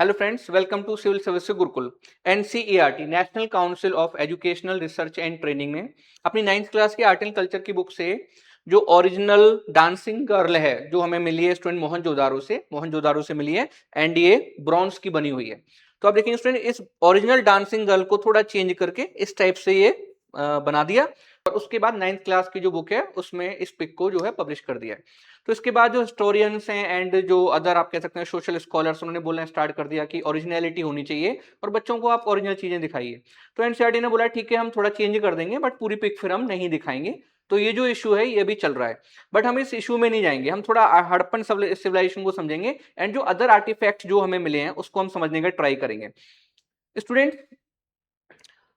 Hello friends, welcome to civil service Gurukul. NCERT national council of educational research and training ने अपनी 9th class की art and culture की book से जो original dancing girl है जो हमें मिली है स्टूडेंट मोहनजोदारो से मिली है एंड ये ब्रॉन्ज की बनी हुई है। तो आप देखेंगे स्टूडेंट, इस ओरिजिनल डांसिंग गर्ल को थोड़ा चेंज करके इस टाइप से ये बना दिया और उसके बाद 9th क्लास की जो बुक है उसमें इस पिक को जो है पब्लिश कर दिया है। तो इसके बाद जो हिस्टोरियंस हैं एंड जो अदर आप कह सकते हैं सोशल स्कॉलर्स, उन्होंने बोलना स्टार्ट कर दिया कि ओरिजिनलिटी होनी चाहिए और बच्चों को आप ओरिजिनल चीजें दिखाइए। तो एनसीईआरटी ने बोला ठीक है, हम थोड़ा चेंज कर देंगे बट पूरी पिक फिर हम नहीं दिखाएंगे। तो ये जो इशू है ये भी चल रहा है, बट हम इस इशू में नहीं जाएंगे, हम थोड़ा हड़प्पन सिविलाइजेशन को समझेंगे एंड जो अदर आर्टिफैक्ट जो हमें मिले हैं उसको हम समझने का ट्राई करेंगे। स्टूडेंट,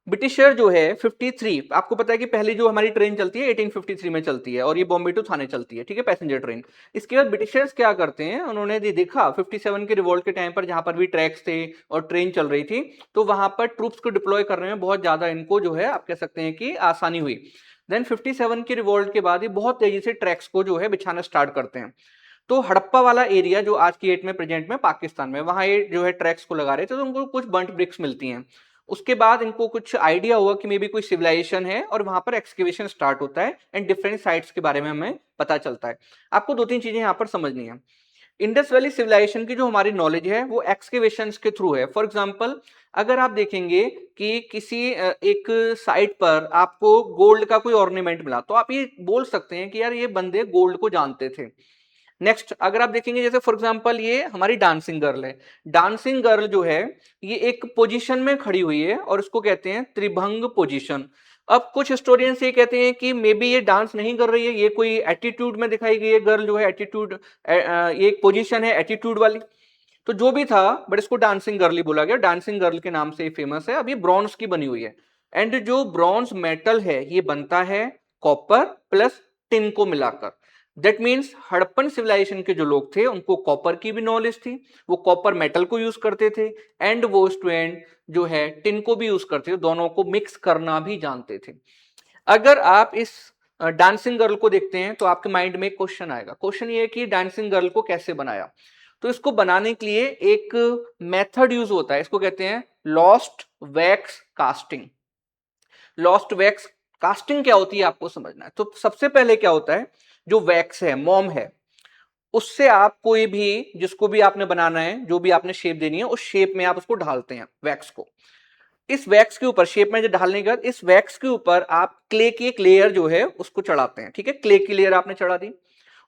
ब्रिटिशर जो है 53, आपको पता है कि पहली जो हमारी ट्रेन चलती है 1853 में चलती है और ये बॉम्बे टू थाने चलती है, ठीक है, पैसेंजर ट्रेन। इसके बाद ब्रिटिशर्स क्या करते हैं, उन्होंने देखा 57 के रिवॉल्ट के टाइम पर जहां पर भी ट्रैक्स थे और ट्रेन चल रही थी, तो वहां पर ट्रूप्स को डिप्लॉय करने में बहुत ज्यादा इनको जो है आप कह सकते हैं कि आसानी हुई। देन 57 के रिवॉल्ट के बाद ये बहुत तेजी से ट्रैक्स को जो है बिछाना स्टार्ट करते हैं। तो हड़प्पा वाला एरिया जो आज की डेट में प्रेजेंट में पाकिस्तान में, वहां ये जो है ट्रैक्स को लगा रहे थे तो उनको कुछ बर्न्ट ब्रिक्स मिलती हैं। उसके बाद इनको कुछ आइडिया हुआ कि मे बी कोई सिविलाइजेशन है और वहां पर एक्सकेवेशन स्टार्ट होता है एंड डिफरेंट साइट्स के बारे में हमें पता चलता है। आपको दो तीन चीजें यहाँ पर समझनी है। इंडस वैली सिविलाइजेशन की जो हमारी नॉलेज है वो एक्सकेवेशंस के थ्रू है। फॉर एग्जांपल, अगर आप देखेंगे कि किसी एक साइट पर आपको गोल्ड का कोई ऑर्नामेंट मिला तो आप ये बोल सकते हैं कि यार ये बंदे गोल्ड को जानते थे। नेक्स्ट, अगर आप देखेंगे जैसे फॉर एग्जांपल ये हमारी डांसिंग गर्ल है। डांसिंग गर्ल जो है ये एक पोजीशन में खड़ी हुई है और इसको कहते हैं त्रिभंग पोजीशन। अब कुछ हिस्टोरियंस ये कहते हैं कि मे बी ये डांस नहीं कर रही है, ये कोई एटीट्यूड में दिखाई गई है गर्ल जो है, एटीट्यूड, ये एक पोजीशन है एटीट्यूड वाली। तो जो भी था बट इसको डांसिंग गर्ल ही बोला गया, डांसिंग गर्ल के नाम से फेमस है। अब ये ब्रॉन्ज की बनी हुई है एंड जो ब्रॉन्ज मेटल है ये बनता है कॉपर प्लस टिन को मिलाकर। दैट मीन्स हड़प्पन सिविलाइजेशन के जो लोग थे उनको कॉपर की भी नॉलेज थी, वो कॉपर मेटल को यूज करते थे एंड वो स्टूडेंट जो है टिन को भी यूज करते थे, दोनों को मिक्स करना भी जानते थे। अगर आप इस डांसिंग गर्ल को देखते हैं तो आपके माइंड में एक क्वेश्चन आएगा। क्वेश्चन ये है कि डांसिंग गर्ल को कैसे बनाया। तो इसको बनाने के लिए एक मेथड यूज होता है, इसको कहते हैं lost wax casting. Lost wax casting क्या होती है आपको समझना है। तो सबसे पहले क्या होता है, जो वैक्स है, मोम है, उससे आप कोई भी जिसको भी आपने बनाना है, जो भी आपने शेप देनी है, उस शेप में आप उसको ढालते हैं वैक्स को। इस वैक्स के ऊपर शेप में जो ढालने के बाद इस वैक्स के ऊपर आप क्ले की एक लेयर जो है उसको चढ़ाते हैं, ठीक है, क्ले की लेयर आपने चढ़ा दी।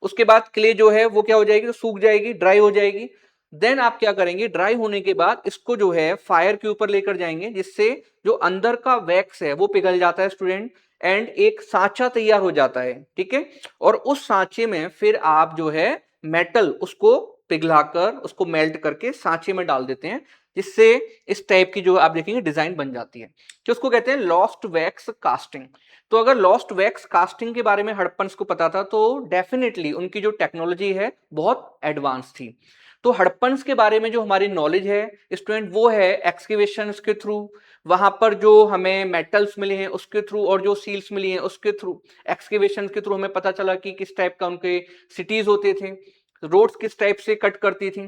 उसके बाद क्ले जो है वो क्या हो जाएगी, तो सूख जाएगी, ड्राई हो जाएगी। देन आप क्या करेंगे, ड्राई होने के बाद इसको जो है फायर के ऊपर लेकर जाएंगे जिससे जो अंदर का वैक्स है वो पिघल जाता है स्टूडेंट एंड एक सांचा तैयार हो जाता है, ठीक है। और उस सांचे में फिर आप जो है मेटल उसको पिघलाकर उसको मेल्ट करके सांचे में डाल देते हैं जिससे इस टाइप की जो आप देखेंगे डिजाइन बन जाती है, जो उसको कहते हैं लॉस्ट वैक्स कास्टिंग। तो अगर लॉस्ट वैक्स कास्टिंग के बारे में हड़प्पन्स को पता था तो डेफिनेटली उनकी जो टेक्नोलॉजी है बहुत एडवांस थी। तो हड़प्पन्स के बारे में जो हमारी नॉलेज है स्टूडेंट वो है एक्सकेवेशंस के थ्रू, वहां पर जो हमें मेटल्स मिले हैं उसके थ्रू और जो सील्स मिली हैं उसके थ्रू। एक्सकेवेशंस के थ्रू हमें पता चला कि किस टाइप का उनके सिटीज होते थे, रोड्स किस टाइप से कट करती थी,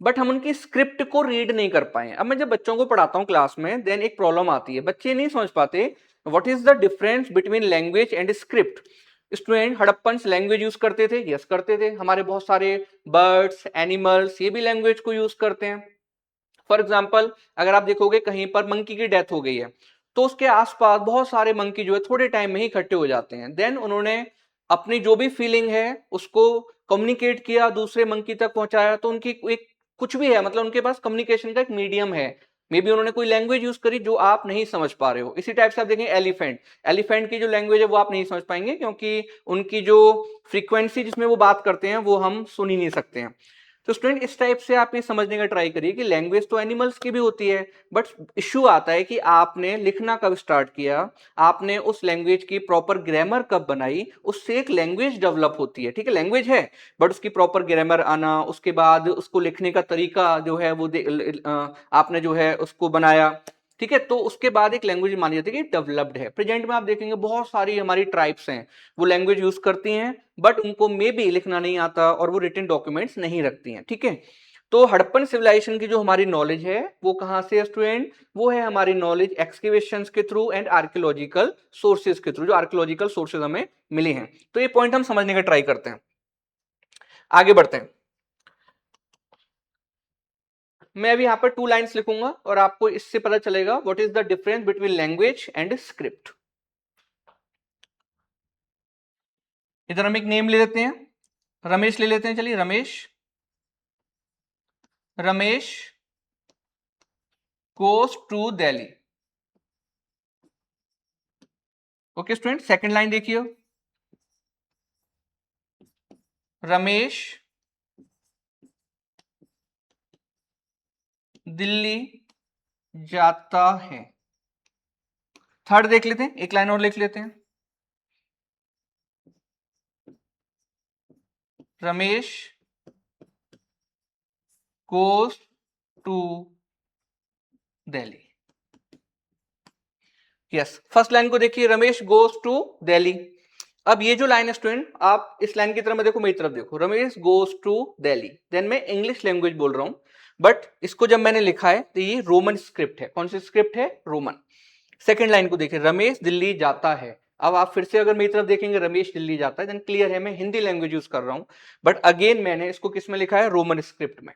बट हम उनकी स्क्रिप्ट को रीड नहीं कर पाए। अब मैं जब बच्चों को पढ़ाता हूँ क्लास में, देन एक प्रॉब्लम आती है, बच्चे नहीं समझ पाते what is the difference between language and script. Student, Harappans language use करते थे, यस करते थे, हमारे बहुत सारे बर्ड्स एनिमल्स ये भी लैंग्वेज को यूज करते हैं। फॉर एग्जाम्पल, अगर आप देखोगे कहीं पर मंकी की डेथ हो गई है तो उसके आसपास बहुत सारे मंकी जो है थोड़े टाइम में ही इकट्ठे हो जाते हैं। देन उन्होंने अपनी जो भी फीलिंग है उसको कम्युनिकेट किया, दूसरे मंकी तक पहुंचाया, तो उनकी एक कुछ भी है, मतलब उनके पास कम्युनिकेशन का एक मीडियम है। मे बी उन्होंने कोई लैंग्वेज यूज करी जो आप नहीं समझ पा रहे हो। इसी टाइप से आप देखें एलिफेंट, एलिफेंट की जो लैंग्वेज है वो आप नहीं समझ पाएंगे क्योंकि उनकी जो फ्रीक्वेंसी जिसमें वो बात करते हैं वो हम सुन ही नहीं सकते हैं। तो स्टूडेंट, इस टाइप से आप ये समझने का ट्राई करिए कि लैंग्वेज तो एनिमल्स की भी होती है, बट इश्यू आता है कि आपने लिखना कब स्टार्ट किया, आपने उस लैंग्वेज की प्रॉपर ग्रामर कब बनाई, उससे एक लैंग्वेज डेवलप होती है, ठीक है, लैंग्वेज है बट उसकी प्रॉपर ग्रामर आना, उसके बाद उसको लिखने का तरीका जो है वो आपने जो है उसको बनाया, ठीक है, तो उसके बाद एक लैंग्वेज मानी जाती है कि डेवलप्ड है। प्रेजेंट में आप देखेंगे बहुत सारी हमारी ट्राइब्स हैं वो लैंग्वेज यूज करती हैं बट उनको मे बी लिखना नहीं आता और वो रिटन डॉक्यूमेंट्स नहीं रखती हैं, ठीक है। तो हड़प्पन सिविलाइजेशन की जो हमारी नॉलेज है वो कहां से है स्टूडेंट, वो है हमारी नॉलेज एक्सकेवेशंस के थ्रू एंड आर्कियोलॉजिकल सोर्सेज के थ्रू, जो आर्कियोलॉजिकल सोर्सेज हमें मिले हैं। तो ये पॉइंट हम समझने का ट्राई करते हैं, आगे बढ़ते हैं। मैं अभी यहां पर 2 लाइन्स लिखूंगा और आपको इससे पता चलेगा what is the difference between language and script. इधर हम एक नेम ले लेते हैं, रमेश ले लेते हैं, चलिए Ramesh, Ramesh goes to Delhi. Okay student, second line देखिए, रमेश दिल्ली जाता है। थर्ड देख लेते हैं, एक लाइन और लिख लेते हैं, Ramesh goes to Delhi. Yes, first line को देखिए, रमेश गोज टू दिल्ली। अब ये जो लाइन है स्टूडेंट, आप इस लाइन की तरफ में देखो, मेरी तरफ देखो, Ramesh goes to Delhi, then मैं इंग्लिश लैंग्वेज बोल रहा हूं, बट इसको जब मैंने लिखा है तो ये रोमन स्क्रिप्ट है। कौन सी स्क्रिप्ट है? रोमन। सेकंड लाइन को देखिए, रमेश दिल्ली जाता है। अब आप फिर से अगर मेरी तरफ देखेंगे रमेश दिल्ली जाता है, देन क्लियर है मैं हिंदी लैंग्वेज यूज कर रहा हूं, बट अगेन मैंने इसको किस में लिखा है? रोमन स्क्रिप्ट में।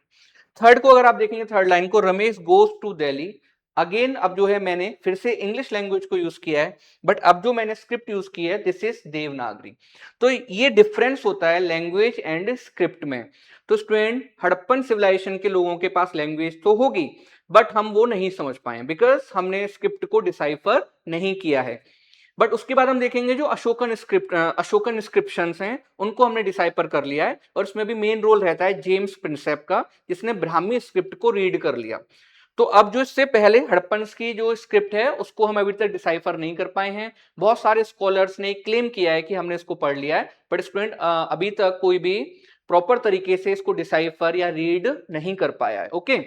थर्ड को अगर आप देखेंगे, थर्ड लाइन को, Ramesh goes to Delhi, again अब जो है मैंने फिर से इंग्लिश लैंग्वेज को यूज किया है, बट अब जो मैंने स्क्रिप्ट यूज की है दिस इज देवनागरी। तो ये डिफरेंस होता है लैंग्वेज एंड स्क्रिप्ट में। तो स्टूडेंट, हड़प्पन सिविलाइजेशन के लोगों के पास लैंग्वेज तो होगी, बट हम वो नहीं समझ पाए बिकॉज हमने स्क्रिप्ट को डिसाइफर नहीं किया है। बट उसके बाद हम देखेंगे जो अशोकन इंस्क्रिप्शंस हैं उनको हमने डिसाइफर कर लिया है, और इसमें भी मेन रोल रहता है जेम्स प्रिंसेप का, जिसने ब्राह्मी स्क्रिप्ट को रीड कर लिया। तो अब जो इससे पहले हड़प्पन की जो स्क्रिप्ट है उसको हम अभी तक डिसाइफर नहीं कर पाए हैं। बहुत सारे स्कॉलर्स ने क्लेम किया है कि हमने इसको पढ़ लिया है, बट स्टूडेंट अभी तक कोई भी प्रॉपर तरीके से इसको डिसाइफर या रीड नहीं कर पाया है। ओके,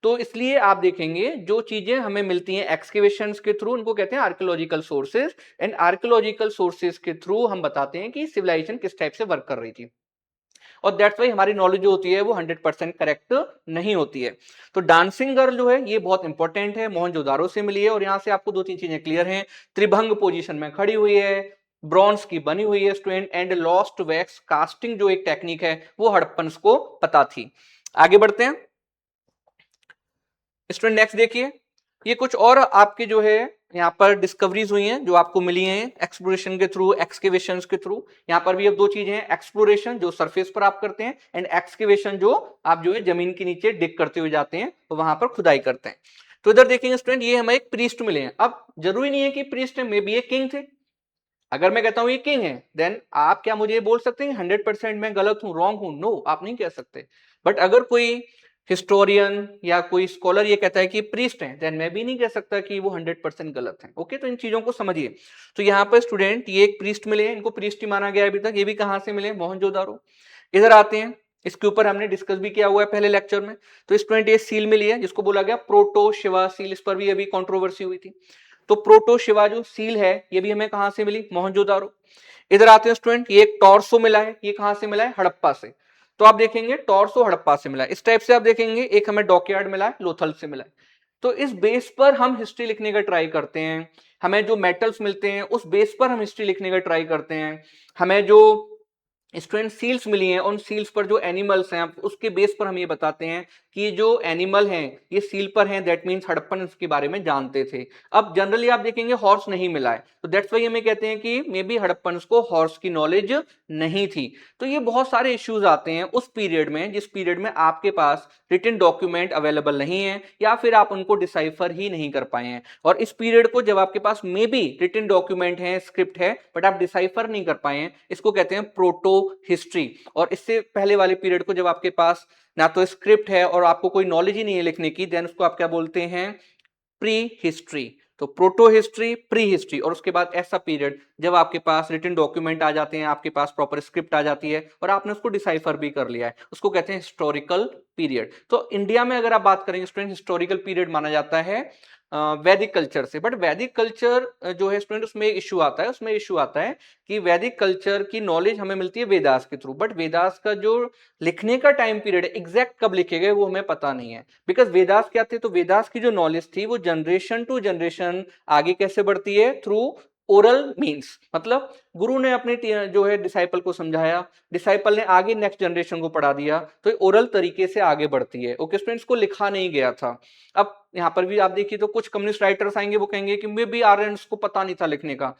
तो इसलिए आप देखेंगे जो चीजें हमें मिलती हैं एक्सकेवेशंस के थ्रू, उनको कहते हैं archaeological sources, and archaeological sources के थ्रू हम बताते हैं कि सिविलाइजेशन किस टाइप से वर्क कर रही थी। और दैट्स वाई हमारी नॉलेज जो होती है वो 100% करेक्ट नहीं होती है। तो डांसिंग गर्ल जो है ये बहुत इंपॉर्टेंट है, मोहनजोदारो से मिली है, और यहां से आपको 2-3 चीजें क्लियर हैं। त्रिभंग पोजीशन में खड़ी हुई है, ब्रॉन्ज की बनी हुई है student, and lost wax casting जो एक टेक्निक है वो हड़प्पन को पता थी। आगे बढ़ते हैं स्टूडेंट, नेक्स्ट देखिए, ये कुछ और आपके जो है यहाँ पर डिस्कवरीज हुई हैं जो आपको मिली हैं एक्सप्लोरेशन के थ्रू, एक्सकेवेशंस के थ्रू। यहाँ पर भी अब 2 चीजें हैं, एक्सप्लोरेशन जो सरफेस पर आप करते हैं, एंड एक्सकेवेशन जो आप जो है जमीन के नीचे डिग करते हुए जाते हैं, तो वहां पर खुदाई करते हैं। तो इधर देखेंगे स्टूडेंट, ये हमें एक प्रीस्ट मिले हैं। अब जरूरी नहीं है कि प्रीस्ट में भी एक किंग थे। अगर मैं कहता हूं ये किंग है, देन आप क्या मुझे बोल सकते हैं 100% मैं गलत हूं, रॉन्ग हूं? नो, आप नहीं कह सकते। बट अगर कोई हिस्टोरियन या कोई स्कॉलर ये कहता है कि प्रीस्ट है, देन मैं भी नहीं कह सकता कि वो 100% गलत है। ओके, तो इन चीजों को समझिए। तो यहाँ पर स्टूडेंट ये एक प्रीस्ट मिले हैं, इनको प्रीस्ट ही माना गया अभी तक। ये भी कहां से मिले? मोहनजोदारो। इधर आते हैं, इसके ऊपर हमने डिस्कस भी किया हुआ है पहले लेक्चर में। तो स्टूडेंट ये सील मिली है जिसको बोला गया प्रोटो शिवा सील, इस पर भी अभी कंट्रोवर्सी हुई थी। तो प्रोटो शिवा जो सील है ये भी हमें कहां से मिली? मोहनजोदारो। इधर आते हैं स्टूडेंट, ये एक टॉर्सो मिला है, ये कहां से मिला है? हड़प्पा से। तो आप देखेंगे टॉर्सो हड़प्पा से मिला है। इस टाइप से आप देखेंगे एक हमें डॉकयार्ड मिला है, लोथल से मिला है। तो इस बेस पर हम हिस्ट्री लिखने का ट्राई करते हैं। हमें जो मेटल्स मिलते हैं उस बेस पर हम हिस्ट्री लिखने का ट्राई करते हैं। हमें जो स्टूडेंट सील्स मिली हैं, उन सील्स पर जो एनिमल्स हैं उसके बेस पर हम ये बताते हैं कि ये जो एनिमल हैं ये सील पर हैं, दैट मींस हड़प्पन इसके बारे में जानते थे। अब जनरली आप देखेंगे हॉर्स नहीं मिला है, तो दैट्स वाई हमें कहते हैं कि मे बी हड़प्पन को हॉर्स की नॉलेज नहीं थी। तो ये बहुत सारे इश्यूज आते हैं उस पीरियड में जिस पीरियड में आपके पास रिटन डॉक्यूमेंट अवेलेबल नहीं है, या फिर आप उनको डिसाइफर ही नहीं कर पाए हैं। और इस पीरियड को जब आपके पास मे बी रिटन डॉक्यूमेंट है, स्क्रिप्ट है, बट आप डिसाइफर नहीं कर पाए हैं, इसको कहते हैं प्रोटो हिस्ट्री। और इससे पहले वाले पीरियड को जब आपके पास ना तो स्क्रिप्ट है और आपको कोई नॉलेज ही नहीं है लिखने की, देन उसको आप क्या बोलते हैं? Pre history. तो प्रोटो हिस्ट्री, प्री हिस्ट्री, और उसके बाद ऐसा पीरियड जब आपके पास रिटन डॉक्यूमेंट आ जाते हैं, आपके पास प्रॉपर स्क्रिप्ट आ जाती है और आपने उसको डिसाइफर भी कर लिया है, उसको कहते हैं हिस्टोरिकल पीरियड। तो इंडिया में अगर आप बात करेंगे स्टूडेंट, हिस्टोरिकल पीरियड माना जाता है वैदिक कल्चर से। बट वैदिक कल्चर जो है स्टूडेंट, उसमें इशू आता है, कि वैदिक कल्चर की नॉलेज हमें मिलती है वेदास के थ्रू, बट वेदास का जो लिखने का टाइम पीरियड है, एग्जैक्ट कब लिखे गए वो हमें पता नहीं है। बिकॉज वेदास क्या थे, तो वेदास की जो नॉलेज थी वो जनरेशन टू जनरेशन आगे कैसे बढ़ती है, थ्रू ओरल मीन्स। मतलब गुरु ने अपने जो है डिसाइपल को समझाया, डिसाइपल ने आगे नेक्स्ट जनरेशन को पढ़ा दिया, तो ओरल तरीके से आगे बढ़ती है। ओके स्टूडेंट्स, को लिखा नहीं गया था। अब यहाँ पर भी आप देखिए तो कुछ कम्युनिस्ट राइटर्स आएंगे, वो कहेंगे कि मे बी आर्यंस को पता नहीं था लिखने का,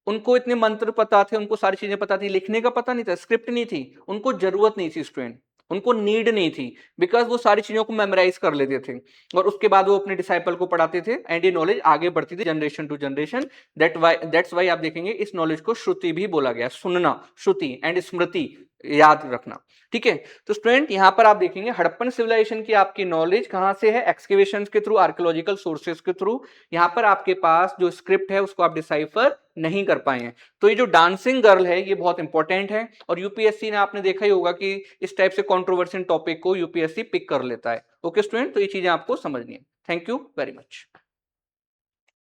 उनको इतने मंत्र पता थे, उनको सारी चीजें पता थी, लिखने का पता नहीं था, स्क्रिप्ट नहीं थी, उनको जरूरत नहीं थी स्टूडेंट, उनको नीड नहीं थी, बिकॉज वो सारी चीजों को मेमोराइज कर लेते थे और उसके बाद वो अपने डिसाइपल को पढ़ाते थे, एंड ये नॉलेज आगे बढ़ती थी generation to generation. That's why आप देखेंगे इस नॉलेज को श्रुति भी बोला गया, सुनना, श्रुति एंड स्मृति, याद रखना। ठीक है, तो स्टूडेंट यहाँ पर आप देखेंगे हड़प्पन सिविलाइजेशन की आपकी नॉलेज कहाँ से है, एक्सकेवेशन के थ्रू, आर्कियोलॉजिकल सोर्सेज के थ्रू। यहाँ पर आपके पास जो स्क्रिप्ट है उसको आप डिसाइफर नहीं कर पाए हैं। तो ये जो डांसिंग गर्ल है ये बहुत इंपॉर्टेंट है, और यूपीएससी ने, आपने देखा ही होगा कि इस टाइप से कंट्रोवर्शियल टॉपिक को यूपीएससी पिक कर लेता है। ओके स्टूडेंट, तो ये चीजें आपको समझनी है। Thank you very much.